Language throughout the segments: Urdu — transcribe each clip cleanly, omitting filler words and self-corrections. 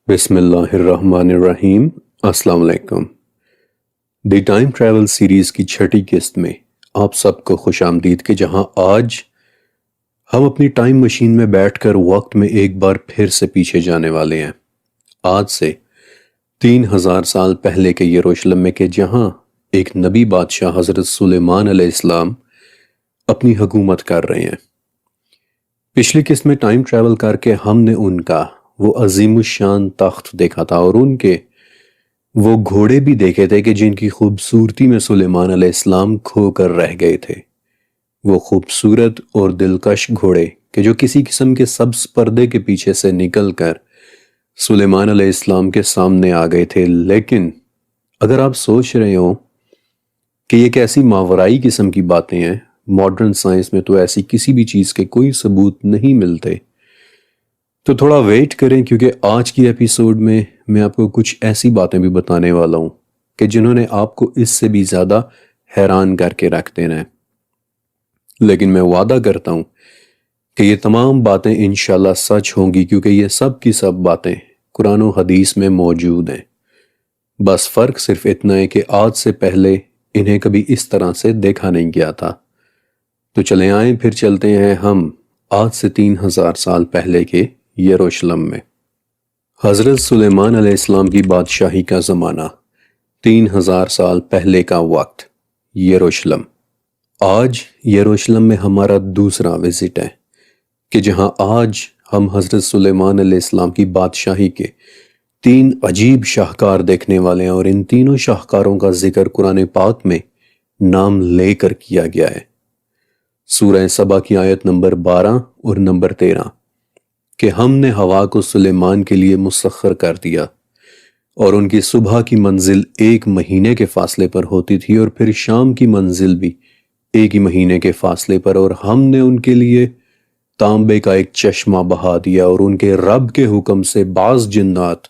بسم اللہ الرحمن الرحیم۔ السلام علیکم۔ دی ٹائم ٹریول سیریز کی چھٹی قسط میں آپ سب کو خوش آمدید کہ جہاں آج ہم اپنی ٹائم مشین میں بیٹھ کر وقت میں ایک بار پھر سے پیچھے جانے والے ہیں، آج سے 3000 سال پہلے کے یروشلم میں، کہ جہاں ایک نبی بادشاہ حضرت سلیمان علیہ السلام اپنی حکومت کر رہے ہیں۔ پچھلی قسط میں ٹائم ٹریول کر کے ہم نے ان کا وہ عظیم الشان تخت دیکھا تھا اور ان کے وہ گھوڑے بھی دیکھے تھے کہ جن کی خوبصورتی میں سلیمان علیہ السلام کھو کر رہ گئے تھے۔ وہ خوبصورت اور دلکش گھوڑے کہ جو کسی قسم کے سبز پردے کے پیچھے سے نکل کر سلیمان علیہ السلام کے سامنے آ گئے تھے۔ لیکن اگر آپ سوچ رہے ہو کہ یہ کیسی ماورائی قسم کی باتیں ہیں، ماڈرن سائنس میں تو ایسی کسی بھی چیز کے کوئی ثبوت نہیں ملتے، تو تھوڑا ویٹ کریں، کیونکہ آج کی ایپیسوڈ میں آپ کو کچھ ایسی باتیں بھی بتانے والا ہوں کہ جنہوں نے آپ کو اس سے بھی زیادہ حیران کر کے رکھ دینا ہے۔ لیکن میں وعدہ کرتا ہوں کہ یہ تمام باتیں انشاءاللہ سچ ہوں گی، کیونکہ یہ سب کی سب باتیں قرآن و حدیث میں موجود ہیں۔ بس فرق صرف اتنا ہے کہ آج سے پہلے انہیں کبھی اس طرح سے دیکھا نہیں گیا تھا۔ تو چلیں آئیں پھر چلتے ہیں ہم آج سے 3000 سال پہلے کے یروشلم میں۔ حضرت سلیمان علیہ السلام کی بادشاہی کا زمانہ، 3000 سال پہلے کا وقت، یروشلم۔ آج یروشلم میں ہمارا دوسرا وزٹ ہے کہ جہاں آج ہم حضرت سلیمان علیہ السلام کی بادشاہی کے 3 عجیب شاہکار دیکھنے والے ہیں، اور ان تینوں شاہکاروں کا ذکر قرآن پاک میں نام لے کر کیا گیا ہے۔ سورہ سبا کی آیت نمبر 12 اور نمبر 13 کہ ہم نے ہوا کو سلیمان کے لیے مسخر کر دیا، اور ان کی صبح کی منزل 1 مہینے کے فاصلے پر ہوتی تھی، اور پھر شام کی منزل بھی 1 ہی مہینے کے فاصلے پر، اور ہم نے ان کے لیے تانبے کا ایک چشمہ بہا دیا، اور ان کے رب کے حکم سے بعض جنات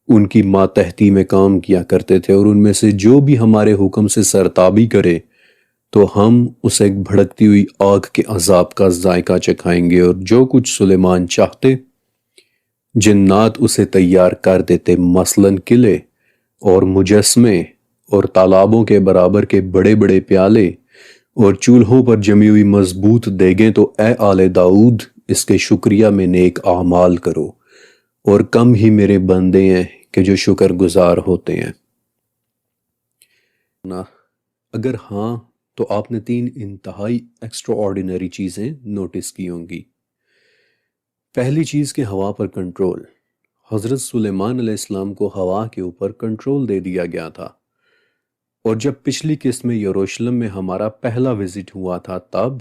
ان کی ماتحتی میں کام کیا کرتے تھے، اور ان میں سے جو بھی ہمارے حکم سے سرتابی کرے تو ہم اسے ایک بھڑکتی ہوئی آگ کے عذاب کا ذائقہ چکھائیں گے، اور جو کچھ سلیمان چاہتے جنات اسے تیار کر دیتے، مثلاً قلعے اور مجسمے اور تالابوں کے برابر کے بڑے بڑے پیالے اور چولہوں پر جمی ہوئی مضبوط دیگیں۔ تو اے آل داؤد، اس کے شکریہ میں نیک اعمال کرو، اور کم ہی میرے بندے ہیں کہ جو شکر گزار ہوتے ہیں۔ اگر ہاں تو آپ نے 3 انتہائی ایکسٹرا آرڈینری چیزیں نوٹس کی ہوں گی۔ پہلی چیز کہ ہوا پر کنٹرول۔ حضرت سلیمان علیہ السلام کو ہوا کے اوپر کنٹرول دے دیا گیا تھا، اور جب پچھلی قسط میں یروشلم میں ہمارا پہلا وزٹ ہوا تھا، تب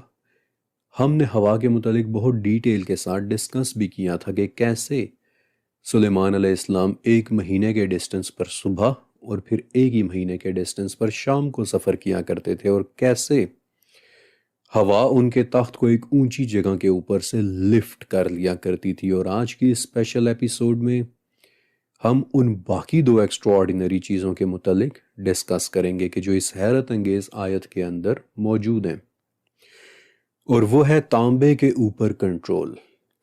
ہم نے ہوا کے متعلق بہت ڈیٹیل کے ساتھ ڈسکس بھی کیا تھا کہ کیسے سلیمان علیہ السلام 1 مہینے کے ڈسٹنس پر صبح اور پھر 1 ہی مہینے کے ڈسٹنس پر شام کو سفر کیا کرتے تھے، اور کیسے ہوا ان کے تخت کو ایک اونچی جگہ کے اوپر سے لفٹ کر لیا کرتی تھی۔ اور آج کی اسپیشل ایپیسوڈ میں ہم ان باقی 2 ایکسٹرا آرڈینری چیزوں کے متعلق ڈسکس کریں گے کہ جو اس حیرت انگیز آیت کے اندر موجود ہیں، اور وہ ہے تانبے کے اوپر کنٹرول،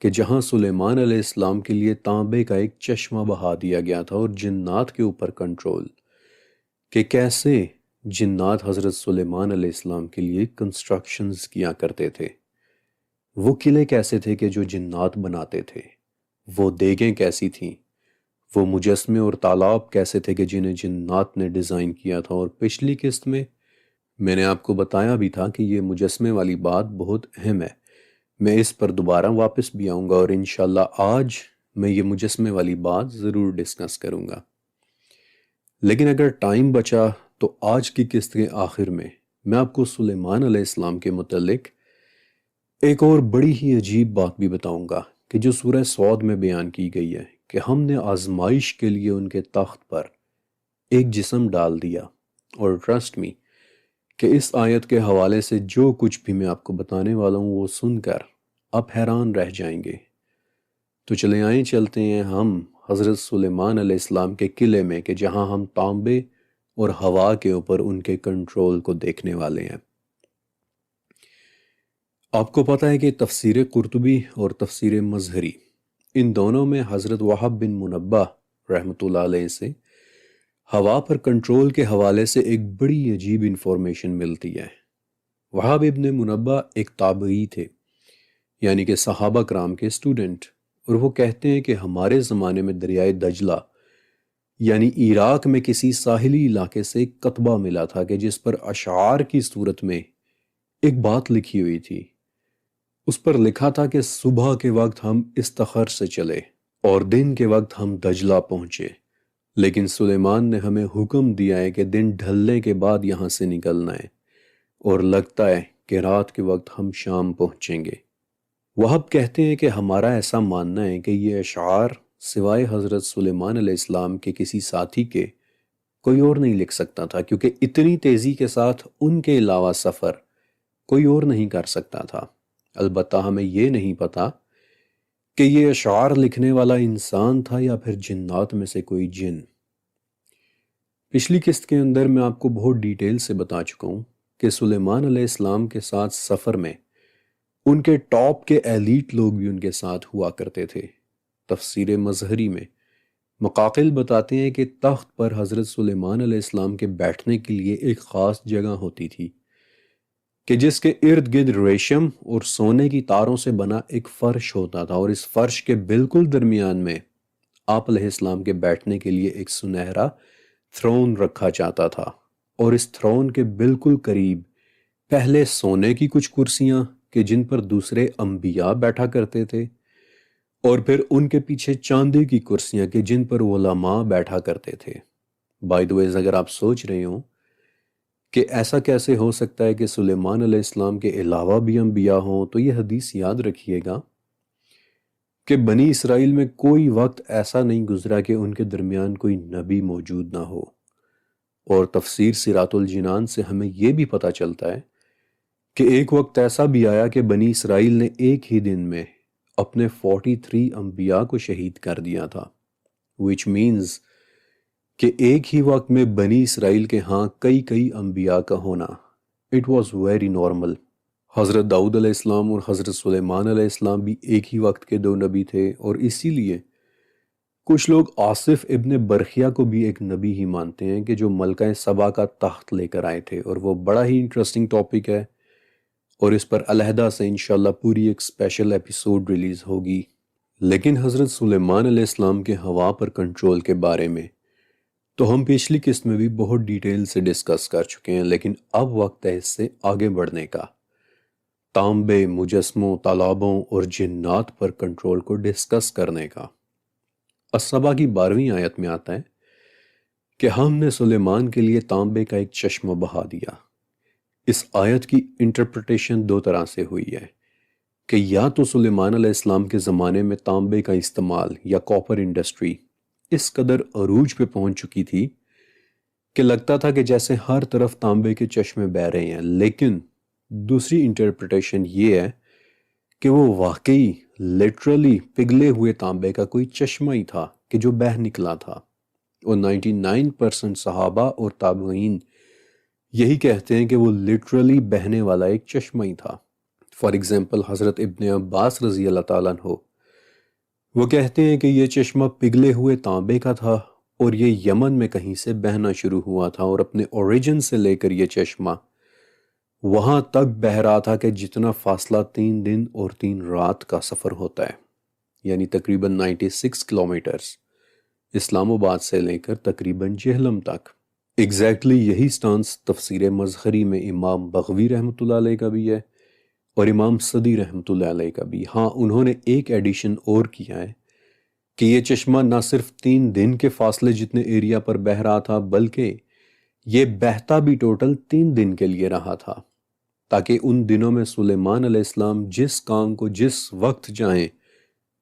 کہ جہاں سلیمان علیہ السلام کے لیے تانبے کا ایک چشمہ بہا دیا گیا تھا، اور جنات کے اوپر کنٹرول، کہ کیسے جنات حضرت سلیمان علیہ السلام کے لیے کنسٹرکشنز کیا کرتے تھے۔ وہ قلعے کیسے تھے کہ جو جنات بناتے تھے، وہ دیگیں کیسی تھیں، وہ مجسمے اور تالاب کیسے تھے کہ جنہیں جنات نے ڈیزائن کیا تھا۔ اور پچھلی قسط میں نے آپ کو بتایا بھی تھا کہ یہ مجسمے والی بات بہت اہم ہے، میں اس پر دوبارہ واپس بھی آؤں گا، اور انشاءاللہ آج میں یہ مجسمے والی بات ضرور ڈسکس کروں گا۔ لیکن اگر ٹائم بچا تو آج کی قسط کے آخر میں آپ کو سلیمان علیہ السلام کے متعلق ایک اور بڑی ہی عجیب بات بھی بتاؤں گا کہ جو سورہ صاد میں بیان کی گئی ہے، کہ ہم نے آزمائش کے لیے ان کے تخت پر ایک جسم ڈال دیا۔ اور ٹرسٹ می کہ اس آیت کے حوالے سے جو کچھ بھی میں آپ کو بتانے والا ہوں وہ سن کر آپ حیران رہ جائیں گے۔ تو چلیں آئیں چلتے ہیں ہم حضرت سلیمان علیہ السلام کے قلعے میں، کہ جہاں ہم تانبے اور ہوا کے اوپر ان کے کنٹرول کو دیکھنے والے ہیں۔ آپ کو پتہ ہے کہ تفسیر قرطبی اور تفسیر مظہری ان دونوں میں حضرت وہب بن منبہ رحمۃ اللہ علیہ سے ہوا پر کنٹرول کے حوالے سے ایک بڑی عجیب انفارمیشن ملتی ہے۔ وہب ابن منبہ ایک تابعی تھے، یعنی کہ صحابہ کرام کے اسٹوڈنٹ، اور وہ کہتے ہیں کہ ہمارے زمانے میں دریائے دجلہ یعنی عراق میں کسی ساحلی علاقے سے ایک کتبہ ملا تھا کہ جس پر اشعار کی صورت میں ایک بات لکھی ہوئی تھی۔ اس پر لکھا تھا کہ صبح کے وقت ہم استخر سے چلے اور دن کے وقت ہم دجلہ پہنچے، لیکن سلیمان نے ہمیں حکم دیا ہے کہ دن ڈھلنے کے بعد یہاں سے نکلنا ہے، اور لگتا ہے کہ رات کے وقت ہم شام پہنچیں گے۔ وہب کہتے ہیں کہ ہمارا ایسا ماننا ہے کہ یہ اشعار سوائے حضرت سلیمان علیہ السلام کے کسی ساتھی کے کوئی اور نہیں لکھ سکتا تھا، کیونکہ اتنی تیزی کے ساتھ ان کے علاوہ سفر کوئی اور نہیں کر سکتا تھا۔ البتہ ہمیں یہ نہیں پتا کہ یہ اشعار لکھنے والا انسان تھا یا پھر جنات میں سے کوئی جن۔ پچھلی قسط کے اندر میں آپ کو بہت ڈیٹیل سے بتا چکا ہوں کہ سلیمان علیہ السلام کے ساتھ سفر میں ان کے ٹاپ کے ایلیٹ لوگ بھی ان کے ساتھ ہوا کرتے تھے۔ تفسیر مظہری میں مقاقل بتاتے ہیں کہ تخت پر حضرت سلیمان علیہ السلام کے بیٹھنے کے لیے ایک خاص جگہ ہوتی تھی کہ جس کے ارد گرد ریشم اور سونے کی تاروں سے بنا ایک فرش ہوتا تھا، اور اس فرش کے بالکل درمیان میں آپ علیہ السلام کے بیٹھنے کے لیے ایک سنہرا تھرون رکھا جاتا تھا، اور اس تھرون کے بالکل قریب پہلے سونے کی کچھ کرسیاں کہ جن پر دوسرے انبیاء بیٹھا کرتے تھے، اور پھر ان کے پیچھے چاندی کی کرسیاں کہ جن پر علماء بیٹھا کرتے تھے۔ بائی دا ویز، اگر آپ سوچ رہے ہوں کہ ایسا کیسے ہو سکتا ہے کہ سلیمان علیہ السلام کے علاوہ بھی انبیاء ہوں، تو یہ حدیث یاد رکھیے گا کہ بنی اسرائیل میں کوئی وقت ایسا نہیں گزرا کہ ان کے درمیان کوئی نبی موجود نہ ہو۔ اور تفسیر سیرات الجنان سے ہمیں یہ بھی پتہ چلتا ہے کہ ایک وقت ایسا بھی آیا کہ بنی اسرائیل نے ایک ہی دن میں اپنے 43 انبیاء کو شہید کر دیا تھا، which means کہ ایک ہی وقت میں بنی اسرائیل کے ہاں کئی انبیاء کا ہونا it was very normal۔ حضرت داؤد علیہ السلام اور حضرت سلیمان علیہ السلام بھی ایک ہی وقت کے دو نبی تھے، اور اسی لیے کچھ لوگ آصف ابن برخیہ کو بھی ایک نبی ہی مانتے ہیں کہ جو ملکہ سبا کا تخت لے کر آئے تھے، اور وہ بڑا ہی انٹرسٹنگ ٹاپک ہے، اور اس پر علیحدہ سے انشاءاللہ پوری ایک اسپیشل ایپیسوڈ ریلیز ہوگی۔ لیکن حضرت سلیمان علیہ السلام کے ہوا پر کنٹرول کے بارے میں تو ہم پچھلی قسط میں بھی بہت ڈیٹیل سے ڈسکس کر چکے ہیں، لیکن اب وقت ہے اس سے آگے بڑھنے کا، تانبے، مجسموں، تالابوں اور جنات پر کنٹرول کو ڈسکس کرنے کا۔ السبا کی 12ویں آیت میں آتا ہے کہ ہم نے سلیمان کے لیے تانبے کا ایک چشمہ بہا دیا۔ اس آیت کی انٹرپریٹیشن دو طرح سے ہوئی ہے کہ یا تو سلیمان علیہ السلام کے زمانے میں تانبے کا استعمال یا کاپر انڈسٹری اس قدر عروج پہ پہنچ چکی تھی کہ لگتا تھا کہ جیسے ہر طرف تانبے کے چشمے بہہ رہے ہیں، لیکن دوسری انٹرپریٹیشن یہ ہے کہ وہ واقعی لٹرلی پگھلے ہوئے تانبے کا کوئی چشمہ ہی تھا کہ جو بہہ نکلا تھا، اور 99% صحابہ اور تابعین یہی کہتے ہیں کہ وہ لٹرلی بہنے والا ایک چشمہ ہی تھا۔ فار ایگزامپل حضرت ابن عباس رضی اللہ تعالیٰ عنہ وہ کہتے ہیں کہ یہ چشمہ پگھلے ہوئے تانبے کا تھا، اور یہ یمن میں کہیں سے بہنا شروع ہوا تھا، اور اپنے اوریجن سے لے کر یہ چشمہ وہاں تک بہہ رہا تھا کہ جتنا فاصلہ 3 دن اور 3 رات کا سفر ہوتا ہے، یعنی تقریباً 96 کلومیٹرز، اسلام آباد سے لے کر تقریباً جہلم تک۔ ایگزیکٹلی یہی سٹانس تفسیر مظہری میں امام بغوی رحمۃ اللہ علیہ کا بھی ہے، اور امام صدی رحمۃ اللہ علیہ کا بھی۔ ہاں، انہوں نے ایک ایڈیشن اور کیا ہے کہ یہ چشمہ نہ صرف 3 دن کے فاصلے جتنے ایریا پر بہہ رہا تھا، بلکہ یہ بہتا بھی ٹوٹل 3 دن کے لیے رہا تھا، تاکہ ان دنوں میں سلیمان علیہ السلام جس کام کو جس وقت چاہیں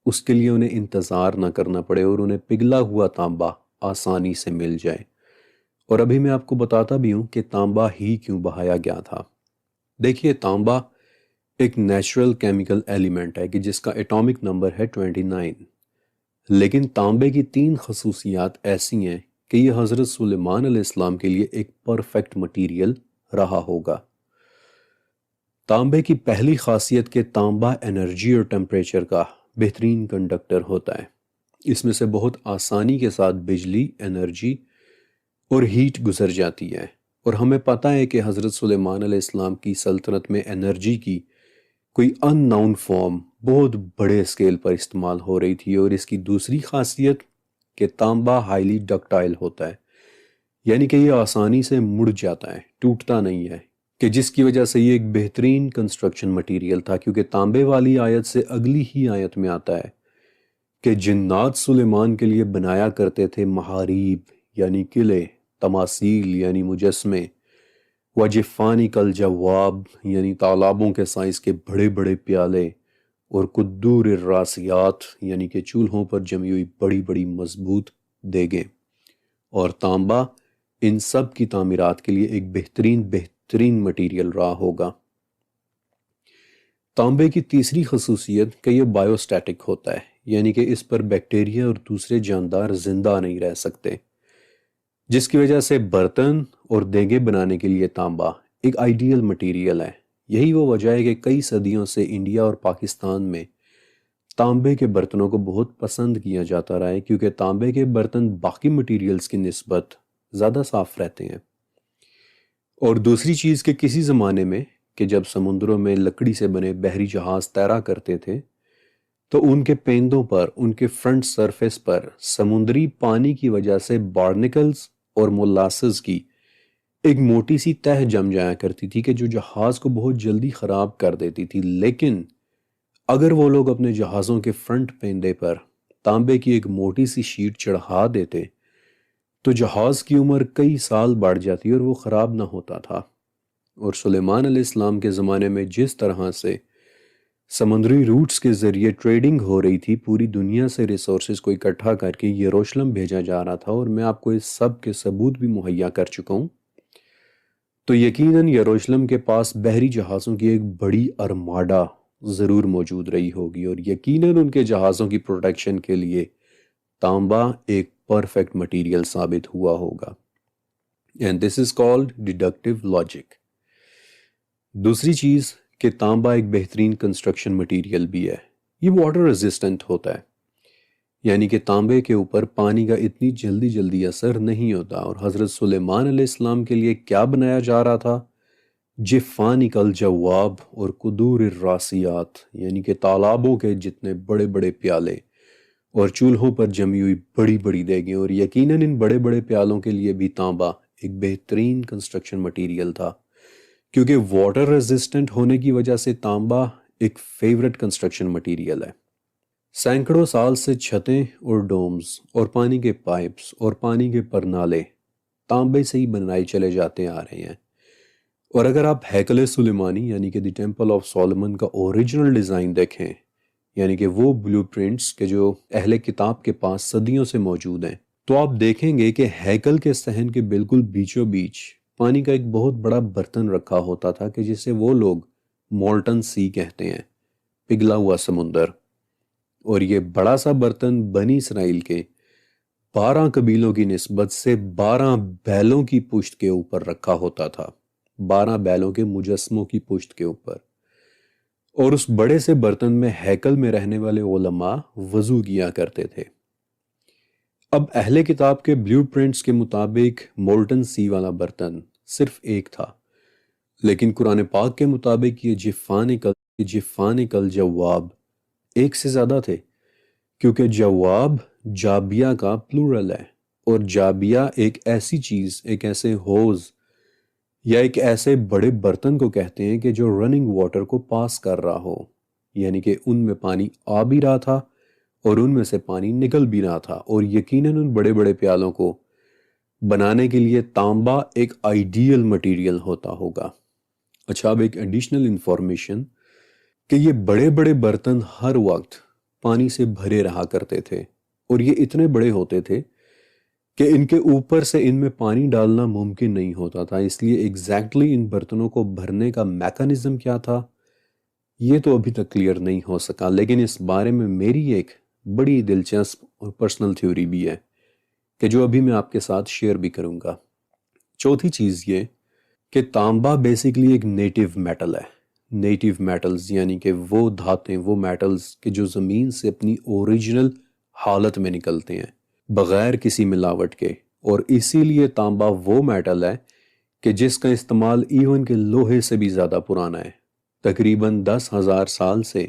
اس کے لیے انہیں انتظار نہ کرنا پڑے، اور انہیں پگھلا ہوا تانبا آسانی سے مل جائے۔ اور ابھی میں آپ کو بتاتا بھی ہوں کہ تانبا ہی کیوں بہایا گیا تھا۔ دیکھیے، تانبا ایک نیچرل کیمیکل ایلیمنٹ ہے کہ جس کا ایٹامک نمبر ہے 29، لیکن تانبے کی 3 خصوصیات ایسی ہیں کہ یہ حضرت سلیمان علیہ السلام کے لیے ایک پرفیکٹ مٹیریل رہا ہوگا۔ تانبے کی پہلی خاصیت کہ تانبا انرجی اور ٹیمپریچر کا بہترین کنڈکٹر ہوتا ہے۔ اس میں سے بہت آسانی کے ساتھ بجلی، انرجی اور ہیٹ گزر جاتی ہے، اور ہمیں پتہ ہے کہ حضرت سلیمان علیہ السلام کی سلطنت میں انرجی کی کوئی ان نون فارم بہت بڑے اسکیل پر استعمال ہو رہی تھی، اور اس کی دوسری خاصیت کہ تانبا ہائیلی ڈکٹائل ہوتا ہے، یعنی کہ یہ آسانی سے مڑ جاتا ہے، ٹوٹتا نہیں ہے، کہ جس کی وجہ سے یہ ایک بہترین کنسٹرکشن مٹیریل تھا، کیونکہ تانبے والی آیت سے اگلی ہی آیت میں آتا ہے کہ جنات سلیمان کے لیے بنایا کرتے تھے محاریب یعنی قلعے، تماثیل یعنی مجسمے، وجفانی کل جواب یعنی تالابوں کے سائز کے بڑے بڑے پیالے، اور قدور الراسیات یعنی کہ چولہوں پر جمی ہوئی بڑی بڑی مضبوط دیگیں، اور تانبا ان سب کی تعمیرات کے لیے ایک بہترین مٹیریل رہا ہوگا۔ تانبے کی تیسری خصوصیت کہ یہ بائیو سٹیٹک ہوتا ہے، یعنی کہ اس پر بیکٹیریا اور دوسرے جاندار زندہ نہیں رہ سکتے، جس کی وجہ سے برتن اور دیگیں بنانے کے لیے تانبا ایک آئیڈیل مٹیریل ہے۔ یہی وہ وجہ ہے کہ کئی صدیوں سے انڈیا اور پاکستان میں تانبے کے برتنوں کو بہت پسند کیا جاتا رہا ہے، کیونکہ تانبے کے برتن باقی مٹیریلز کی نسبت زیادہ صاف رہتے ہیں۔ اور دوسری چیز کہ کسی زمانے میں کہ جب سمندروں میں لکڑی سے بنے بحری جہاز تیرا کرتے تھے، تو ان کے پیندوں پر، ان کے فرنٹ سرفیس پر سمندری پانی کی وجہ سے بارنیکلز اور مولاسز کی ایک موٹی سی تہ جم جایا کرتی تھی، کہ جو جہاز کو بہت جلدی خراب کر دیتی تھی۔ لیکن اگر وہ لوگ اپنے جہازوں کے فرنٹ پیندے پر تانبے کی ایک موٹی سی شیٹ چڑھا دیتے تو جہاز کی عمر کئی سال بڑھ جاتی اور وہ خراب نہ ہوتا تھا۔ اور سلیمان علیہ السلام کے زمانے میں جس طرح سے سمندری روٹس کے ذریعے ٹریڈنگ ہو رہی تھی، پوری دنیا سے ریسورسز کو اکٹھا کر کے یروشلم بھیجا جا رہا تھا، اور میں آپ کو اس سب کے ثبوت بھی مہیا کر چکا ہوں، تو یقیناً یروشلم کے پاس بحری جہازوں کی ایک بڑی ارماڈا ضرور موجود رہی ہوگی، اور یقیناً ان کے جہازوں کی پروٹیکشن کے لیے تانبا ایک پرفیکٹ مٹیریل ثابت ہوا ہوگا۔ And this is called deductive logic. دوسری چیز کہ تانبا ایک بہترین کنسٹرکشن مٹیریل بھی ہے، یہ واٹر ریزسٹنٹ ہوتا ہے، یعنی کہ تانبے کے اوپر پانی کا اتنی جلدی اثر نہیں ہوتا۔ اور حضرت سلیمان علیہ السلام کے لیے کیا بنایا جا رہا تھا؟ جفانک الجواب اور قدور الراسیات، یعنی کہ تالابوں کے جتنے بڑے بڑے پیالے اور چولہوں پر جمی ہوئی بڑی بڑی دیگیں، اور یقیناً ان بڑے بڑے پیالوں کے لیے بھی تانبا ایک بہترین کنسٹرکشن مٹیریل تھا، کیونکہ واٹر ریزسٹنٹ ہونے کی وجہ سے تانبا ایک فیورٹ کنسٹرکشن مٹیریل ہے۔ سینکڑوں سال سے چھتیں اور ڈومز اور پانی کے پائپس اور پانی کے پرنالے تانبے سے ہی بنائے چلے جاتے آ رہے ہیں۔ اور اگر آپ ہیکل سلیمانی یعنی کہ دی ٹیمپل آف سولومن کا اوریجنل ڈیزائن دیکھیں، یعنی کہ وہ بلیو پرنٹس کے جو اہل کتاب کے پاس صدیوں سے موجود ہیں، تو آپ دیکھیں گے کہ ہیکل کے صحن کے بالکل بیچوں بیچ پانی کا ایک بہت بڑا برتن رکھا ہوتا تھا، کہ جسے وہ لوگ مولٹن سی کہتے ہیں، پگھلا ہوا سمندر۔ اور یہ بڑا سا برتن بنی اسرائیل کے 12 قبیلوں کی نسبت سے 12 بیلوں کی پشت کے اوپر رکھا ہوتا تھا، 12 بیلوں کے مجسموں کی پشت کے اوپر۔ اور اس بڑے سے برتن میں ہیکل میں رہنے والے علماء وضو کیا کرتے تھے۔ اب اہل کتاب کے بلیو پرنٹس کے مطابق مولٹن سی والا برتن صرف ایک تھا، لیکن قرآن پاک کے مطابق یہ جفانک الجواب ایک سے زیادہ تھے، کیونکہ جواب جابیہ کا پلورل ہے، اور جابیہ ایک ایسی چیز، ایک ایسے ہوز یا ایک ایسے بڑے برتن کو کہتے ہیں کہ جو رننگ واٹر کو پاس کر رہا ہو، یعنی کہ ان میں پانی آ بھی رہا تھا اور ان میں سے پانی نکل بھی رہا تھا۔ اور یقیناً ان بڑے بڑے پیالوں کو بنانے کے لیے تانبا ایک آئیڈیل مٹیریل ہوتا ہوگا۔ اچھا، اب ایک ایڈیشنل انفارمیشن کہ یہ بڑے بڑے برتن ہر وقت پانی سے بھرے رہا کرتے تھے، اور یہ اتنے بڑے ہوتے تھے کہ ان کے اوپر سے ان میں پانی ڈالنا ممکن نہیں ہوتا تھا، اس لیے ایگزیکٹلی ان برتنوں کو بھرنے کا میکانزم کیا تھا یہ تو ابھی تک کلیئر نہیں ہو سکا، لیکن اس بارے میں میری ایک بڑی دلچسپ اور پرسنل تھیوری بھی ہے کہ جو ابھی میں آپ کے ساتھ شیئر بھی کروں گا۔ چوتھی چیز یہ کہ تانبا بیسیکلی ایک نیٹو میٹل ہے۔ نیٹیو میٹلز یعنی کہ وہ دھاتیں، وہ میٹلز کہ جو زمین سے اپنی اوریجنل حالت میں نکلتے ہیں بغیر کسی ملاوٹ کے، اور اسی لیے تانبا وہ میٹل ہے کہ جس کا استعمال ایون کے لوہے سے بھی زیادہ پرانا ہے۔ تقریباً 10,000 سال سے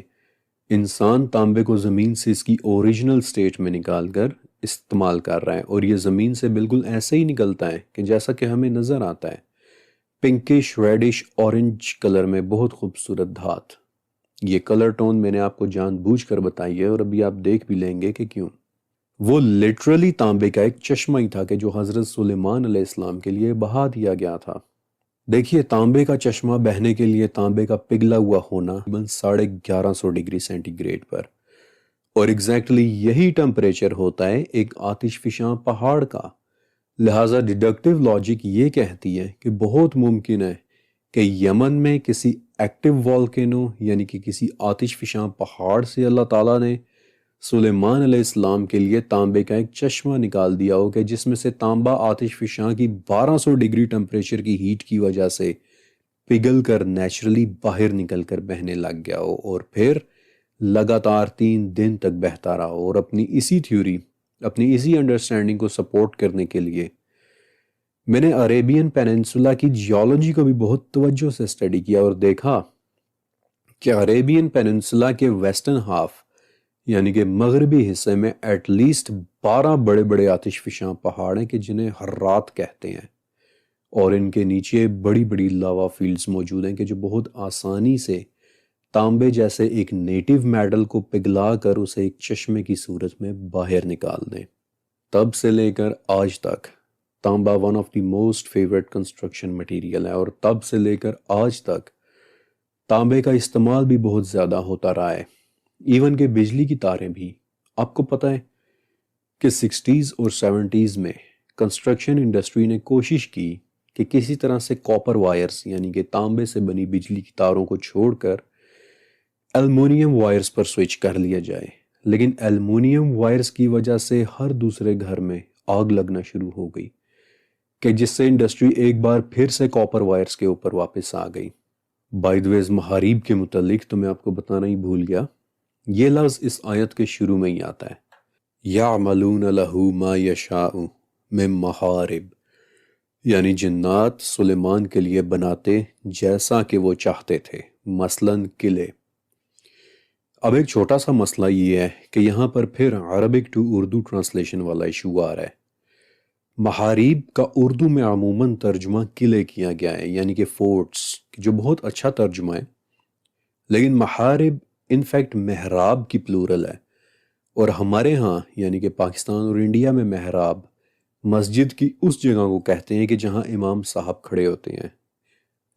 انسان تانبے کو زمین سے اس کی اوریجنل سٹیٹ میں نکال کر استعمال کر رہا ہے، اور یہ زمین سے بالکل ایسے ہی نکلتا ہے کہ جیسا کہ ہمیں نظر آتا ہے، پنکش ریڈش اورنج کلر میں، بہت خوبصورت دھات۔ یہ کلر ٹون میں نے آپ کو جان بوجھ کر بتائی ہے، اور ابھی آپ دیکھ بھی لیں گے کہ کیوں۔ وہ لٹرلی تانبے کا ایک چشمہ ہی تھا کہ جو حضرت سلیمان علیہ السلام کے لیے بہا دیا گیا تھا۔ دیکھیے، تانبے کا چشمہ بہنے کے لیے تانبے کا پگھلا ہوا ہونا 1150 ڈگری سینٹی گریڈ پر، اور ایگزیکٹلی یہی ٹمپریچر ہوتا ہے ایک آتش فشاں پہاڑ کا۔ لہٰذا ڈیڈکٹیو لاجک یہ کہتی ہے کہ بہت ممکن ہے کہ یمن میں کسی ایکٹیو والکینو یعنی کہ کسی آتش فشاں پہاڑ سے اللہ تعالیٰ نے سلیمان علیہ السلام کے لیے تانبے کا ایک چشمہ نکال دیا ہو کہ جس میں سے تانبا آتش فشاں کی 1200 ڈگری ٹمپریچر کی ہیٹ کی وجہ سے پگھل کر نیچرلی باہر نکل کر بہنے لگ گیا ہو، اور پھر لگاتار 3 دن تک بہتا رہا ہو۔ اور اپنی اسی تھیوری، اپنی اسی انڈرسٹینڈنگ کو سپورٹ کرنے کے لیے میں نے عربین پیننسولا کی جیولوجی کو بھی بہت توجہ سے اسٹڈی کیا، اور دیکھا کہ عربین پیننسولا کے ویسٹرن ہاف یعنی کہ مغربی حصے میں ایٹ لیسٹ 12 بڑے بڑے آتش فشاں پہاڑ ہیں کہ جنہیں حرات کہتے ہیں، اور ان کے نیچے بڑی بڑی لاوا فیلڈز موجود ہیں کہ جو بہت آسانی سے تانبے جیسے ایک نیٹیو میٹل کو پگھلا کر اسے ایک چشمے کی صورت میں باہر نکال دیں۔ تب سے لے کر آج تک تانبا one of the most favourite construction material ہے، اور تب سے لے کر آج تک تانبے کا استعمال بھی بہت زیادہ ہوتا رہا ہے۔ ایون کہ بجلی کی تاریں بھی، آپ کو پتہ ہے کہ 60s اور 70s میں کنسٹرکشن انڈسٹری نے کوشش کی کہ کسی طرح سے کاپر وائرز یعنی کہ تانبے سے بنی بجلی کی تاروں کو چھوڑ کر ایلومینیم وائرز پر سوئچ کر لیا جائے، لیکن ایلومینیم وائرز کی وجہ سے ہر دوسرے گھر میں آگ لگنا شروع ہو گئی کہ جس سے انڈسٹری ایک بار پھر سے کاپر وائرز کے اوپر واپس آ گئی۔ بائی دی ویز محاریب کے متعلق تو میں آپ کو بتانا ہی بھول گیا، یہ لفظ اس آیت کے شروع میں ہی آتا ہے، یعملون لہ ما یشاء من محارب، یعنی جنات سلیمان کے لیے بناتے جیسا کہ وہ چاہتے تھے، مثلاً قلعے۔ اب ایک چھوٹا سا مسئلہ یہ ہے کہ یہاں پر پھر عربک ٹو اردو ٹرانسلیشن والا ایشو آ رہا ہے۔ محاریب کا اردو میں عموماً ترجمہ قلعے کیا گیا ہے، یعنی کہ فورٹس، جو بہت اچھا ترجمہ ہے، لیکن محارب انفیکٹ محراب کی پلورل ہے، اور ہمارے ہاں یعنی کہ پاکستان اور انڈیا میں محراب مسجد کی اس جگہ کو کہتے ہیں کہ جہاں امام صاحب کھڑے ہوتے ہیں،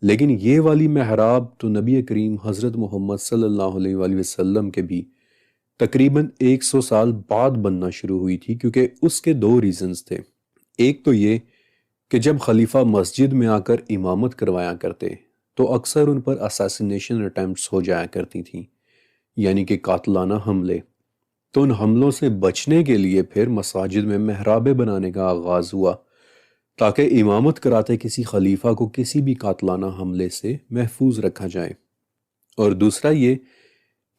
لیکن یہ والی محراب تو نبی کریم حضرت محمد صلی اللہ علیہ وآلہ وسلم کے بھی تقریباً 100 سال بعد بننا شروع ہوئی تھی، کیونکہ اس کے 2 ریزنز تھے۔ ایک تو یہ کہ جب خلیفہ مسجد میں آ کر امامت کروایا کرتے تو اکثر ان پر اساسینیشن اٹیمپٹس ہو جایا کرتی تھیں، یعنی کہ قاتلانہ حملے، تو ان حملوں سے بچنے کے لیے پھر مساجد میں محرابیں بنانے کا آغاز ہوا تاکہ امامت کراتے کسی خلیفہ کو کسی بھی قاتلانہ حملے سے محفوظ رکھا جائے، اور دوسرا یہ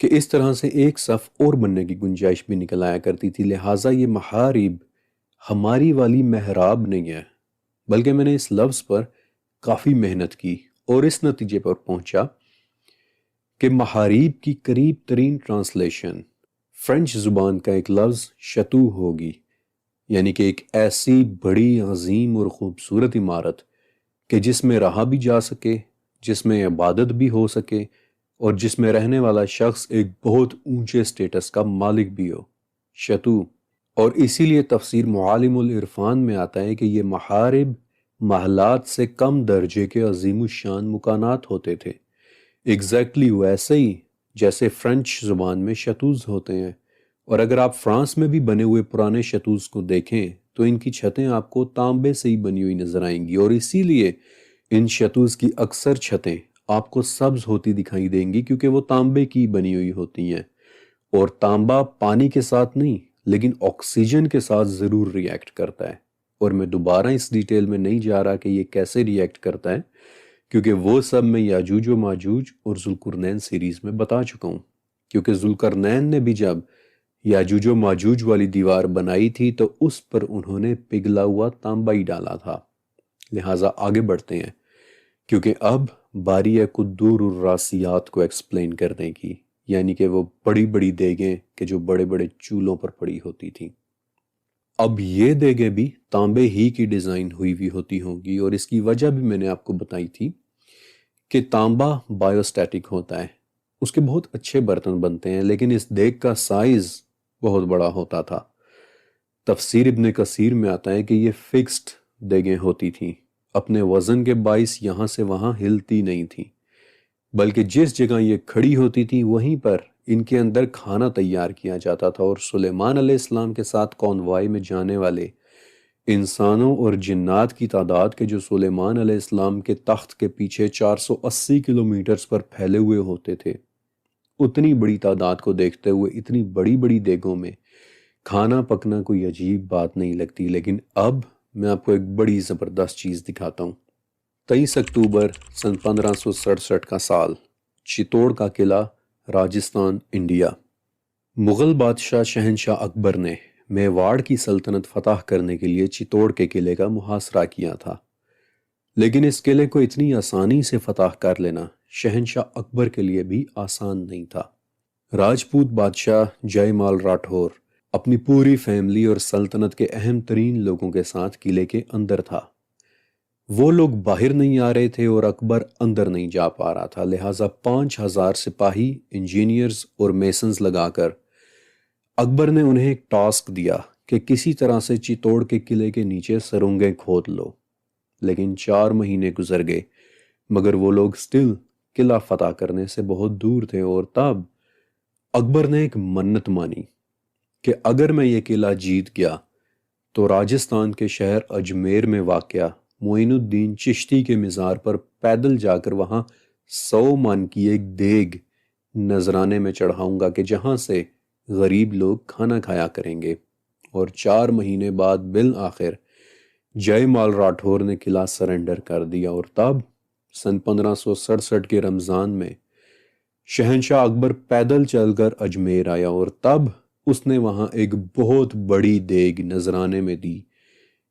کہ اس طرح سے ایک صف اور بننے کی گنجائش بھی نکل آیا کرتی تھی۔ لہٰذا یہ محارب ہماری والی محراب نہیں ہے، بلکہ میں نے اس لفظ پر کافی محنت کی اور اس نتیجے پر پہنچا کہ محاریب کی قریب ترین ٹرانسلیشن فرینچ زبان کا ایک لفظ شتو ہوگی، یعنی کہ ایک ایسی بڑی عظیم اور خوبصورت عمارت کہ جس میں رہا بھی جا سکے، جس میں عبادت بھی ہو سکے، اور جس میں رہنے والا شخص ایک بہت اونچے سٹیٹس کا مالک بھی ہو، شتو۔ اور اسی لیے تفسیر معالم العرفان میں آتا ہے کہ یہ محارب محلات سے کم درجے کے عظیم الشان مکانات ہوتے تھے، ایگزیکٹلی ویسے ہی جیسے فرینچ زبان میں شتوز ہوتے ہیں۔ اور اگر آپ فرانس میں بھی بنے ہوئے پرانے شتوز کو دیکھیں تو ان کی چھتیں آپ کو تانبے سے ہی بنی ہوئی نظر آئیں گی، اور اسی لیے ان شتوز کی اکثر چھتیں آپ کو سبز ہوتی دکھائی دیں گی کیونکہ وہ تانبے کی بنی ہوئی ہوتی ہیں، اور تانبا پانی کے ساتھ نہیں لیکن آکسیجن کے ساتھ ضرور ریئیکٹ کرتا ہے، اور میں دوبارہ اس ڈیٹیل میں نہیں جا رہا کہ یہ کیسے ریئیکٹ کرتا ہے، کیونکہ وہ سب میں یاجوج و ماجوج اور ذوالقرنین سیریز میں بتا چکا ہوں، کیونکہ ذوالقرنین نے بھی جب یاجوج و ماجوج والی دیوار بنائی تھی تو اس پر انہوں نے پگھلا ہوا تانبا ہی ڈالا تھا۔ لہٰذا آگے بڑھتے ہیں، کیونکہ اب باری ہے قدور الراسیات کو ایکسپلین کرنے کی، یعنی کہ وہ بڑی بڑی دیگیں کہ جو بڑے بڑے چولہوں پر پڑی ہوتی تھیں۔ اب یہ دیگیں بھی تانبے ہی کی ڈیزائن ہوئی ہوتی ہوں گی، اور اس کی وجہ بھی میں نے آپ کو بتائی تھی کہ تانبا بائیوسٹیٹک ہوتا ہے، اس کے بہت اچھے برتن بنتے ہیں، لیکن اس دیگ کا سائز بہت بڑا ہوتا تھا۔ تفسیر ابن کثیر میں آتا ہے کہ یہ فکسڈ دیگیں ہوتی تھیں، اپنے وزن کے باعث یہاں سے وہاں ہلتی نہیں تھیں، بلکہ جس جگہ یہ کھڑی ہوتی تھی وہیں پر ان کے اندر کھانا تیار کیا جاتا تھا، اور سلیمان علیہ السلام کے ساتھ کانوائے میں جانے والے انسانوں اور جنات کی تعداد کے جو سلیمان علیہ السلام کے تخت کے پیچھے 480 کلومیٹرز پر پھیلے ہوئے ہوتے تھے، اتنی بڑی تعداد کو دیکھتے ہوئے اتنی بڑی بڑی دیگوں میں کھانا پکنا کوئی عجیب بات نہیں لگتی۔ لیکن اب میں آپ کو ایک بڑی زبردست چیز دکھاتا ہوں۔ 23 اکتوبر سن 1567 کا سال، چتوڑ کا قلعہ، راجستھان، انڈیا۔ مغل بادشاہ شہنشاہ اکبر نے میواڑ کی سلطنت فتح کرنے کے لیے چتوڑ کے قلعے کا محاصرہ کیا تھا، لیکن اس قلعے کو اتنی آسانی سے فتح کر لینا شہنشاہ اکبر کے لیے بھی آسان نہیں تھا۔ راجپوت بادشاہ جے مال راٹھور اپنی پوری فیملی اور سلطنت کے اہم ترین لوگوں کے ساتھ قلعے کے اندر تھا۔ وہ لوگ باہر نہیں آ رہے تھے اور اکبر اندر نہیں جا پا رہا تھا، لہٰذا 5000 سپاہی، انجینئرز اور میسنز لگا کر اکبر نے انہیں ایک ٹاسک دیا کہ کسی طرح سے چتوڑ کے قلعے کے نیچے سرنگیں کھود لو۔ لیکن 4 مہینے گزر گئے مگر وہ لوگ سٹل قلعہ فتح کرنے سے بہت دور تھے، اور تب اکبر نے ایک منت مانی کہ اگر میں یہ قلعہ جیت گیا تو راجستھان کے شہر اجمیر میں واقع معین الدین چشتی کے مزار پر پیدل جا کر وہاں 100 من کی ایک دیگ نذرانے میں چڑھاؤں گا کہ جہاں سے غریب لوگ کھانا کھایا کریں گے۔ اور 4 مہینے بعد بالآخر جے مال راٹھور نے قلعہ سرنڈر کر دیا، اور تب سن 1567 کے رمضان میں شہنشاہ اکبر پیدل چل کر اجمیر آیا، اور تب اس نے وہاں ایک بہت بڑی دیگ نذرانے میں دی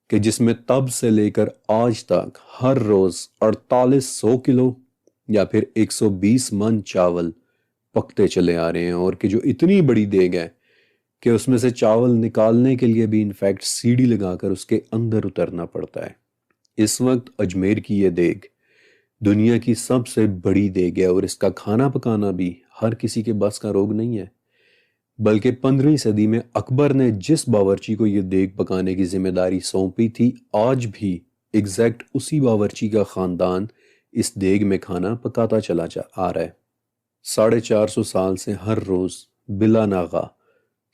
کہ جس میں تب سے لے کر آج تک ہر روز 4800 کلو یا پھر 120 من چاول پکتے چلے آ رہے ہیں، اور کہ جو اتنی بڑی دیگ ہے کہ اس میں سے چاول نکالنے کے لیے بھی انفیکٹ سیڑھی لگا کر اس کے اندر اترنا پڑتا ہے۔ اس وقت اجمیر کی یہ دیگ دنیا کی سب سے بڑی دیگ ہے، اور اس کا کھانا پکانا بھی ہر کسی کے بس کا روگ نہیں ہے، بلکہ 15ویں صدی میں اکبر نے جس باورچی کو یہ دیگ پکانے کی ذمہ داری سونپی تھی، آج بھی ایگزیکٹ اسی باورچی کا خاندان اس دیگ میں کھانا پکاتا چلا آ رہا ہے۔ 450 سال سے ہر روز بلا ناغہ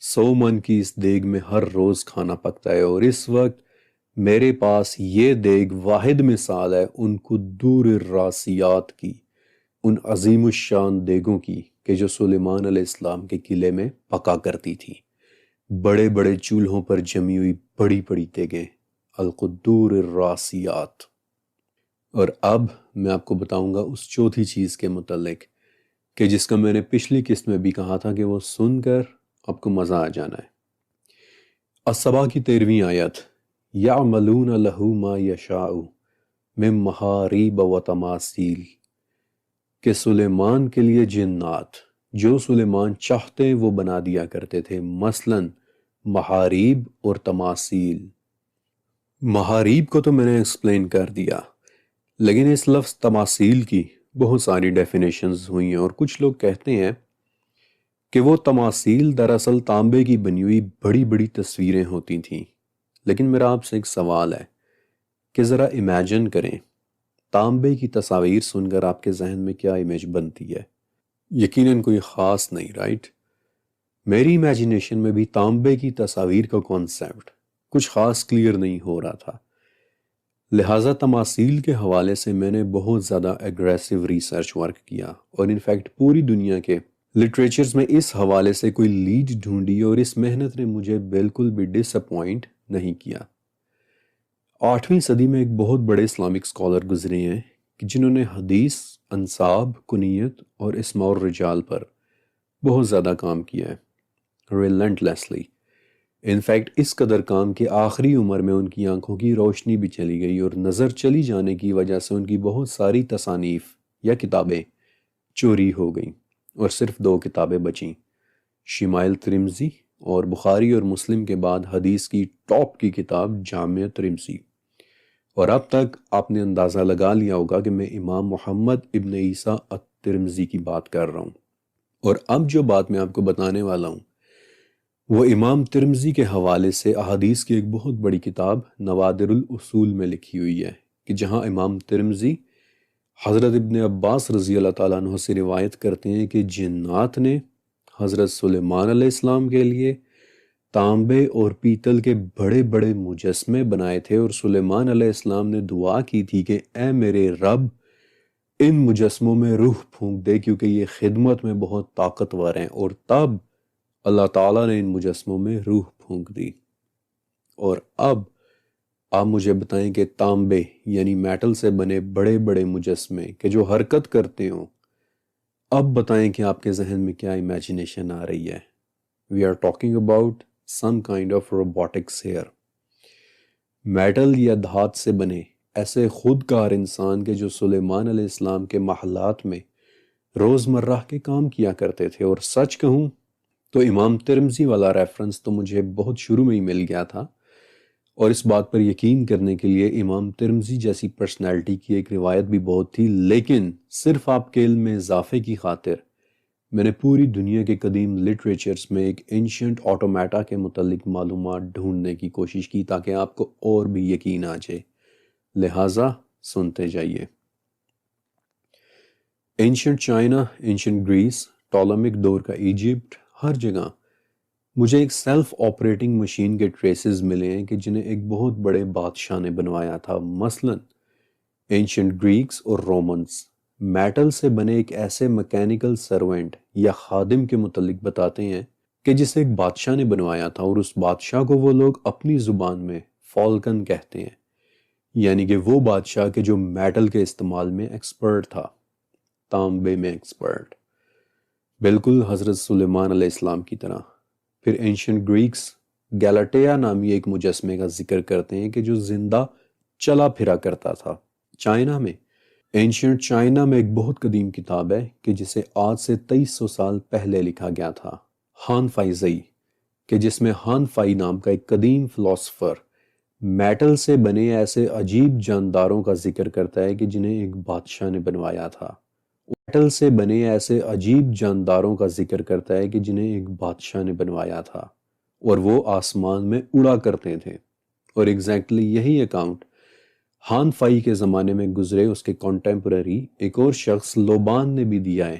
100 من کی اس دیگ میں ہر روز کھانا پکتا ہے، اور اس وقت میرے پاس یہ دیگ واحد مثال ہے ان قدور الراسیات کی، ان عظیم الشان دیگوں کی کہ جو سلیمان علیہ السلام کے قلعے میں پکا کرتی تھی، بڑے بڑے چولہوں پر جمی ہوئی بڑی بڑی دیگیں، القدور الراسیات۔ اور اب میں آپ کو بتاؤں گا اس چوتھی چیز کے متعلق کہ جس کا میں نے پچھلی قسط میں بھی کہا تھا کہ وہ سن کر آپ کو مزہ آ جانا ہے۔ السبا کی 13ویں آیت، یعملون لہ ما یشاء من محاریب و تماثیل، کہ سلیمان کے لیے جنات جو سلیمان چاہتے وہ بنا دیا کرتے تھے، مثلاً محاریب اور تماثیل۔ محاریب کو تو میں نے ایکسپلین کر دیا، لیکن اس لفظ تماثیل کی بہت ساری ڈیفینیشنز ہوئی ہیں، اور کچھ لوگ کہتے ہیں کہ وہ تماثیل دراصل تانبے کی بنی ہوئی بڑی بڑی تصویریں ہوتی تھیں۔ لیکن میرا آپ سے ایک سوال ہے کہ ذرا امیجن کریں، تانبے کی تصاویر سن کر آپ کے ذہن میں کیا امیج بنتی ہے؟ یقیناً کوئی خاص نہیں، رائٹ؟ میری امیجنیشن میں بھی تانبے کی تصاویر کا کانسیپٹ کچھ خاص کلیئر نہیں ہو رہا تھا، لہٰذا تماثیل کے حوالے سے میں نے بہت زیادہ ایگریسو ریسرچ ورک کیا، اور انفیکٹ پوری دنیا کے لٹریچرز میں اس حوالے سے کوئی لیڈ ڈھونڈی، اور اس محنت نے مجھے بالکل بھی ڈس اپوائنٹ نہیں کیا۔ 8ویں صدی میں ایک بہت بڑے اسلامک اسکالر گزرے ہیں کہ جنہوں نے حدیث، انساب، کنیت اور اسماء الرجال پر بہت زیادہ کام کیا ہے، ریلنٹلیسلی۔ انفیکٹ اس قدر کام کہ آخری عمر میں ان کی آنکھوں کی روشنی بھی چلی گئی اور نظر چلی جانے کی وجہ سے ان کی بہت ساری تصانیف یا کتابیں چوری ہو گئیں اور صرف 2 کتابیں بچیں، شمائل ترمذی اور بخاری اور مسلم کے بعد حدیث کی ٹاپ کی کتاب جامع ترمذی۔ اور اب تک آپ نے اندازہ لگا لیا ہوگا کہ میں امام محمد ابن عیسیٰ الترمذی کی بات کر رہا ہوں۔ اور اب جو بات میں آپ کو بتانے والا ہوں وہ امام ترمذی کے حوالے سے احادیث کی ایک بہت بڑی کتاب نوادر الاصول میں لکھی ہوئی ہے، کہ جہاں امام ترمذی حضرت ابن عباس رضی اللہ تعالیٰ عنہ سے روایت کرتے ہیں کہ جنات نے حضرت سلیمان علیہ السلام کے لیے تانبے اور پیتل کے بڑے بڑے مجسمے بنائے تھے، اور سلیمان علیہ السلام نے دعا کی تھی کہ اے میرے رب ان مجسموں میں روح پھونک دے کیونکہ یہ خدمت میں بہت طاقتور ہیں، اور تب اللہ تعالیٰ نے ان مجسموں میں روح پھونک دی۔ اور اب آپ مجھے بتائیں کہ تانبے یعنی میٹل سے بنے بڑے بڑے مجسمے کہ جو حرکت کرتے ہوں، اب بتائیں کہ آپ کے ذہن میں کیا امیجنیشن آ رہی ہے؟ We are talking about some kind of robotics here۔ Metal یا دھات سے بنے ایسے خودکار انسان کے جو سلیمان علیہ السلام کے محلات میں روزمرہ کے کام کیا کرتے تھے۔ اور سچ کہوں تو امام ترمذی والا ریفرنس تو مجھے بہت شروع میں ہی مل گیا تھا، اور اس بات پر یقین کرنے کے لیے امام ترمذی جیسی پرسنالٹی کی ایک روایت بھی بہت تھی، لیکن صرف آپ کے علم میں اضافے کی خاطر میں نے پوری دنیا کے قدیم لٹریچرز میں ایک اینشنٹ آٹومیٹا کے متعلق معلومات ڈھونڈنے کی کوشش کی تاکہ آپ کو اور بھی یقین آ جائے، لہٰذا سنتے جائیے۔ اینشنٹ چائنا، اینشنٹ گریس، ٹولمک دور کا ایجپٹ، ہر جگہ مجھے ایک سیلف آپریٹنگ مشین کے ٹریسز ملے ہیں کہ جنہیں ایک بہت بڑے بادشاہ نے بنوایا تھا۔ مثلاً اینشنٹ گریکس اور رومنز میٹل سے بنے ایک ایسے میکینیکل سرونٹ یا خادم کے متعلق بتاتے ہیں کہ جسے ایک بادشاہ نے بنوایا تھا، اور اس بادشاہ کو وہ لوگ اپنی زبان میں فالکن کہتے ہیں، یعنی کہ وہ بادشاہ کے جو میٹل کے استعمال میں ایکسپرٹ تھا، تانبے میں ایکسپرٹ، بالکل حضرت سلیمان علیہ السلام کی طرح۔ پھر اینشنٹ گریکس گیلاٹیا نامی ایک مجسمے کا ذکر کرتے ہیں کہ جو زندہ چلا پھرا کرتا تھا۔ چائنا میں اینشنٹ چائنا میں ایک بہت قدیم کتاب ہے کہ جسے آج سے 2300 سال پہلے لکھا گیا تھا، ہان فائی زئی، کہ جس میں ہان فائی نام کا ایک قدیم فلاسفر میٹل سے بنے ایسے عجیب جانداروں کا ذکر کرتا ہے کہ جنہیں ایک بادشاہ نے بنوایا تھا۔ میٹل سے بنے ایسے عجیب جانداروں کا ذکر کرتا ہے کہ جنہیں ایک بادشاہ نے بنوایا تھا، اور وہ آسمان میں اڑا کرتے تھے۔ اور ایگزیکٹلی یہی اکاؤنٹ ہان فائی کے زمانے میں گزرے اس کے کانٹیمپرری ایک اور شخص لوبان نے بھی دیا ہے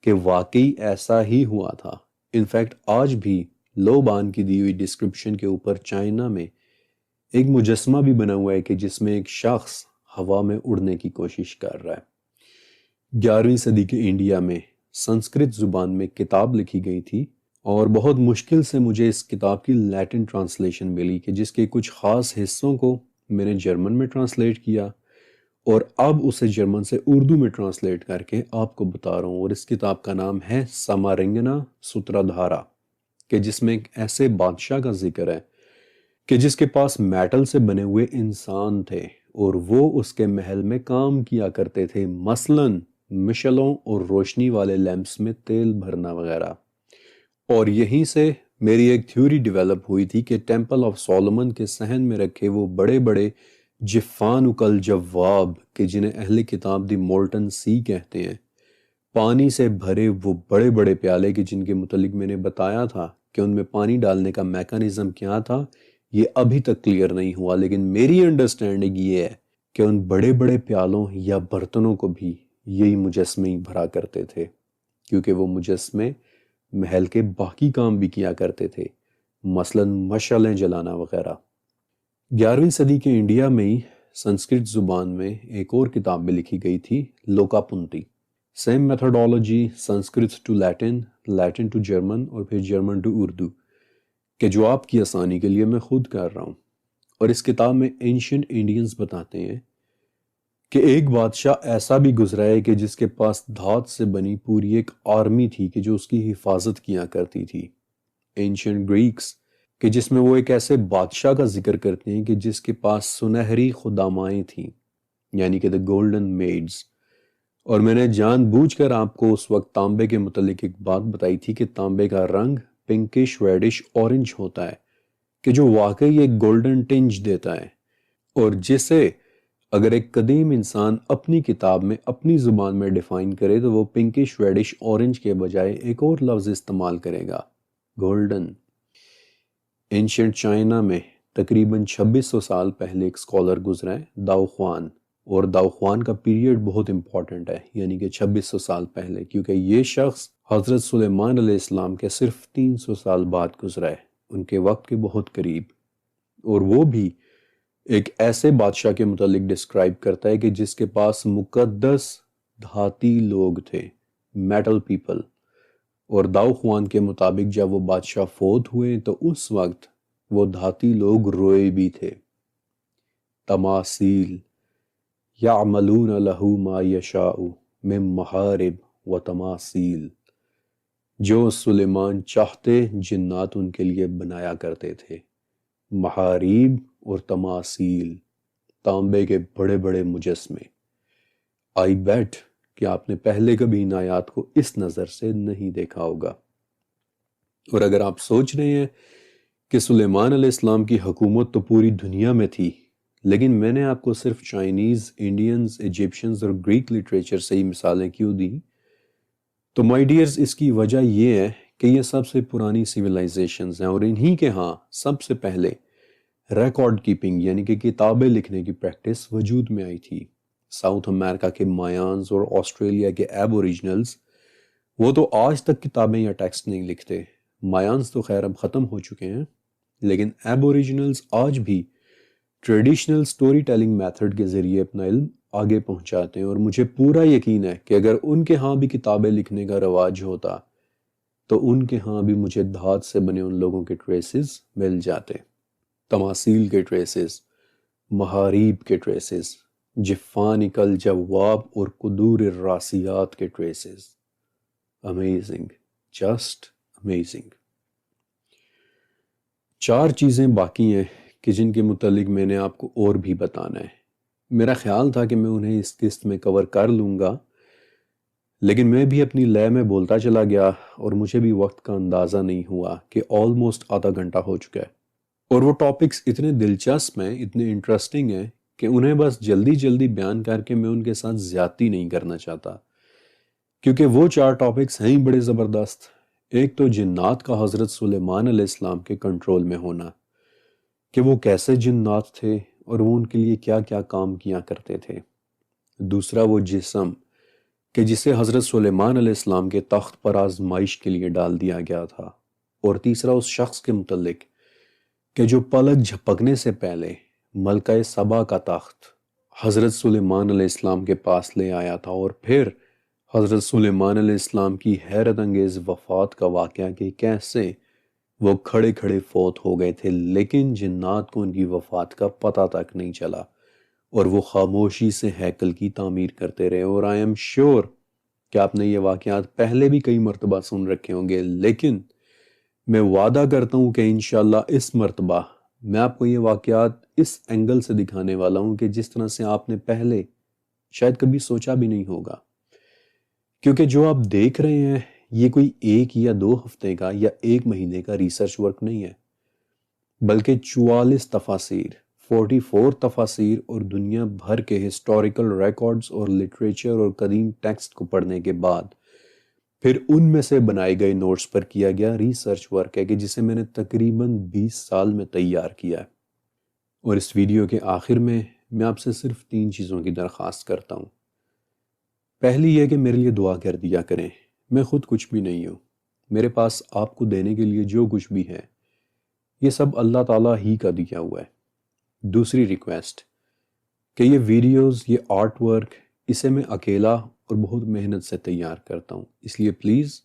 کہ واقعی ایسا ہی ہوا تھا۔ انفیکٹ آج بھی لوبان کی دی ہوئی ڈسکرپشن کے اوپر چائنا میں ایک مجسمہ بھی بنا ہوا ہے کہ جس میں ایک شخص ہوا میں اڑنے کی کوشش کر رہا ہے۔ 11ویں صدی کے انڈیا میں سنسکرت زبان میں کتاب لکھی گئی تھی، اور بہت مشکل سے مجھے اس کتاب کی لیٹن ٹرانسلیشن ملی کہ جس کے کچھ خاص حصوں کو میں نے جرمن میں ٹرانسلیٹ کیا، اور اب اسے جرمن سے اردو میں ٹرانسلیٹ کر کے آپ کو بتا رہا ہوں۔ اور اس کتاب کا نام ہے سامارنگنا سترادھارا، کہ جس میں ایک ایسے بادشاہ کا ذکر ہے کہ جس کے پاس میٹل سے بنے ہوئے انسان تھے، اور وہ اس کے محل میں کام کیا کرتے تھے، مثلاً مشلوں اور روشنی والے لیمپس میں تیل بھرنا وغیرہ۔ اور یہیں سے میری ایک تھیوری ڈیولپ ہوئی تھی کہ ٹیمپل آف سولومن کے صحن میں رکھے وہ بڑے بڑے جفان اکل جواب کہ جنہیں اہل کتاب دی مولٹن سی کہتے ہیں، پانی سے بھرے وہ بڑے بڑے پیالے کہ جن کے متعلق میں نے بتایا تھا کہ ان میں پانی ڈالنے کا میکانزم کیا تھا، یہ ابھی تک کلیئر نہیں ہوا، لیکن میری انڈرسٹینڈنگ یہ ہے کہ ان بڑے بڑے پیالوں یا برتنوں کو بھی یہی مجسمے ہی بھرا کرتے تھے، کیونکہ وہ مجسمے محل کے باقی کام بھی کیا کرتے تھے، مثلاً مشعلیں جلانا وغیرہ۔ 11ویں صدی کے انڈیا میں ہی سنسکرت زبان میں ایک اور کتاب بھی لکھی گئی تھی، لوکا پنتی، same methodology, Sanskrit to Latin, Latin to German, اور پھر جرمن ٹو اردو، کہ جو آپ کی آسانی کے لیے میں خود کر رہا ہوں۔ اور اس کتاب میں اینشنٹ انڈینز بتاتے ہیں کہ ایک بادشاہ ایسا بھی گزرا ہے کہ جس کے پاس دھات سے بنی پوری ایک آرمی تھی کہ جو اس کی حفاظت کیا کرتی تھی. اینشنٹ گریکس کہ جس میں وہ ایک ایسے بادشاہ کا ذکر کرتے ہیں کہ جس کے پاس سنہری خدامائیں تھیں، یعنی کہ the golden maids. اور میں نے جان بوجھ کر آپ کو اس وقت تانبے کے متعلق ایک بات بتائی تھی کہ تانبے کا رنگ پنکش ریڈش اورنج ہوتا ہے کہ جو واقعی ایک گولڈن ٹنج دیتا ہے، اور جسے اگر ایک قدیم انسان اپنی کتاب میں اپنی زبان میں ڈیفائن کرے تو وہ پنکش ریڈش اورنج کے بجائے ایک اور لفظ استعمال کرے گا، گولڈن. اینشنٹ چائنا میں تقریباً 2600 سال پہلے ایک اسکالر گزرا ہے، داؤ خوان. اور داؤ خوان کا پیریڈ بہت امپورٹنٹ ہے، یعنی کہ 2600 سال پہلے، کیونکہ یہ شخص حضرت سلیمان علیہ السلام کے صرف 300 سال بعد گزرا ہے، ان کے وقت کے بہت قریب. اور وہ بھی ایک ایسے بادشاہ کے متعلق ڈسکرائب کرتا ہے کہ جس کے پاس مقدس دھاتی لوگ تھے، میٹل پیپل. اور داؤ خوان کے مطابق جب وہ بادشاہ فوت ہوئے تو اس وقت وہ دھاتی لوگ روئے بھی تھے. تماثیل یعملون لہو ما یشاء من محارب و تماثیل، جو سلیمان چاہتے جنات ان کے لیے بنایا کرتے تھے. محاریب اور تماثیل، تانبے کے بڑے بڑے مجسمے. آئی بیٹ کہ آپ نے پہلے کبھی ان آیات کو اس نظر سے نہیں دیکھا ہوگا. اور اگر آپ سوچ رہے ہیں کہ سلیمان علیہ السلام کی حکومت تو پوری دنیا میں تھی، لیکن میں نے آپ کو صرف چائنیز، انڈینز، ایجپشنز اور گریک لٹریچر سے ہی مثالیں کیوں دیں، تو مائی ڈیئرز اس کی وجہ یہ ہے کہ یہ سب سے پرانی سیولائزیشنز ہیں، اور انہی کے ہاں سب سے پہلے ریکارڈ کیپنگ یعنی کہ کتابیں لکھنے کی پریکٹس وجود میں آئی تھی. ساؤتھ امریکہ کے مایانز اور آسٹریلیا کے ایبوریجنلز وہ تو آج تک کتابیں یا ٹیکسٹ نہیں لکھتے. مایانز تو خیر اب ختم ہو چکے ہیں، لیکن ایبوریجنلز آج بھی ٹریڈیشنل سٹوری ٹیلنگ میتھڈ کے ذریعے اپنا علم آگے پہنچاتے ہیں. اور مجھے پورا یقین ہے کہ اگر ان کے ہاں بھی کتابیں لکھنے کا رواج ہوتا تو ان کے ہاں بھی مجھے دھات سے بنے ان لوگوں کے ٹریسز مل جاتے. تماثیل کے ٹریسز، محاریب کے ٹریسز، جفانک الجواب اور قدور الراسیات کے ٹریسز. Amazing, just amazing. 4 چیزیں باقی ہیں کہ جن کے متعلق میں نے آپ کو اور بھی بتانا ہے. میرا خیال تھا کہ میں انہیں اس قسط میں کور کر لوں گا، لیکن میں بھی اپنی لے میں بولتا چلا گیا اور مجھے بھی وقت کا اندازہ نہیں ہوا کہ آلموسٹ آدھا گھنٹہ ہو چکا ہے. اور وہ ٹاپکس اتنے دلچسپ ہیں، اتنے انٹرسٹنگ ہیں کہ انہیں بس جلدی جلدی بیان کر کے میں ان کے ساتھ زیادتی نہیں کرنا چاہتا، کیونکہ وہ 4 ٹاپکس ہیں ہی بڑے زبردست. ایک تو جنات کا حضرت سلیمان علیہ السلام کے کنٹرول میں ہونا، کہ وہ کیسے جنات تھے اور وہ ان کے لیے کیا کیا کام کیا کرتے تھے. دوسرا وہ جسم کہ جسے حضرت سلیمان علیہ السلام کے تخت پر آزمائش کے لیے ڈال دیا گیا تھا. اور تیسرا اس شخص کے متعلق کہ جو پلک جھپکنے سے پہلے ملکہ سبا کا تخت حضرت سلیمان علیہ السلام کے پاس لے آیا تھا، اور پھر حضرت سلیمان علیہ السلام کی حیرت انگیز وفات کا واقعہ کہ کیسے وہ کھڑے کھڑے فوت ہو گئے تھے، لیکن جنات کو ان کی وفات کا پتہ تک نہیں چلا اور وہ خاموشی سے ہیکل کی تعمیر کرتے رہے. اور آئی ایم شیور کہ آپ نے یہ واقعات پہلے بھی کئی مرتبہ سن رکھے ہوں گے، لیکن میں وعدہ کرتا ہوں کہ انشاءاللہ اس مرتبہ میں آپ کو یہ واقعات اس اینگل سے دکھانے والا ہوں کہ جس طرح سے آپ نے پہلے شاید کبھی سوچا بھی نہیں ہوگا. کیونکہ جو آپ دیکھ رہے ہیں یہ کوئی 1 یا 2 ہفتے کا یا 1 مہینے کا ریسرچ ورک نہیں ہے، بلکہ 44 تفاسیر، 44 تفاسیر اور دنیا بھر کے ہسٹوریکل ریکارڈز اور لٹریچر اور قدیم ٹیکسٹ کو پڑھنے کے بعد پھر ان میں سے بنائے گئے نوٹس پر کیا گیا ریسرچ ورک ہے کہ جسے میں نے تقریباً 20 سال میں تیار کیا ہے. اور اس ویڈیو کے آخر میں آپ سے صرف 3 چیزوں کی درخواست کرتا ہوں. پہلی یہ کہ میرے لیے دعا کر دیا کریں. میں خود کچھ بھی نہیں ہوں، میرے پاس آپ کو دینے کے لیے جو کچھ بھی ہے یہ سب اللہ تعالیٰ ہی کا دیا ہوا ہے. دوسری ریکویسٹ کہ یہ ویڈیوز، یہ آرٹ ورک، اسے میں اکیلا اور بہت محنت سے تیار کرتا ہوں، اس لیے پلیز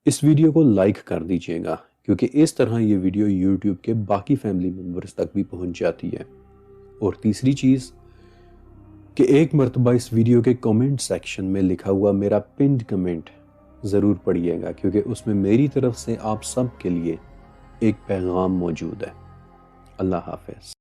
اس ویڈیو کو لائک کر دیجئے گا، کیونکہ اس طرح یہ ویڈیو یوٹیوب کے باقی فیملی ممبرز تک بھی پہنچ جاتی ہے. اور تیسری چیز کہ ایک مرتبہ اس ویڈیو کے کمنٹ سیکشن میں لکھا ہوا میرا پنڈ کمنٹ ضرور پڑھیے گا، کیونکہ اس میں میری طرف سے آپ سب کے لیے ایک پیغام موجود ہے۔ اللہ حافظ۔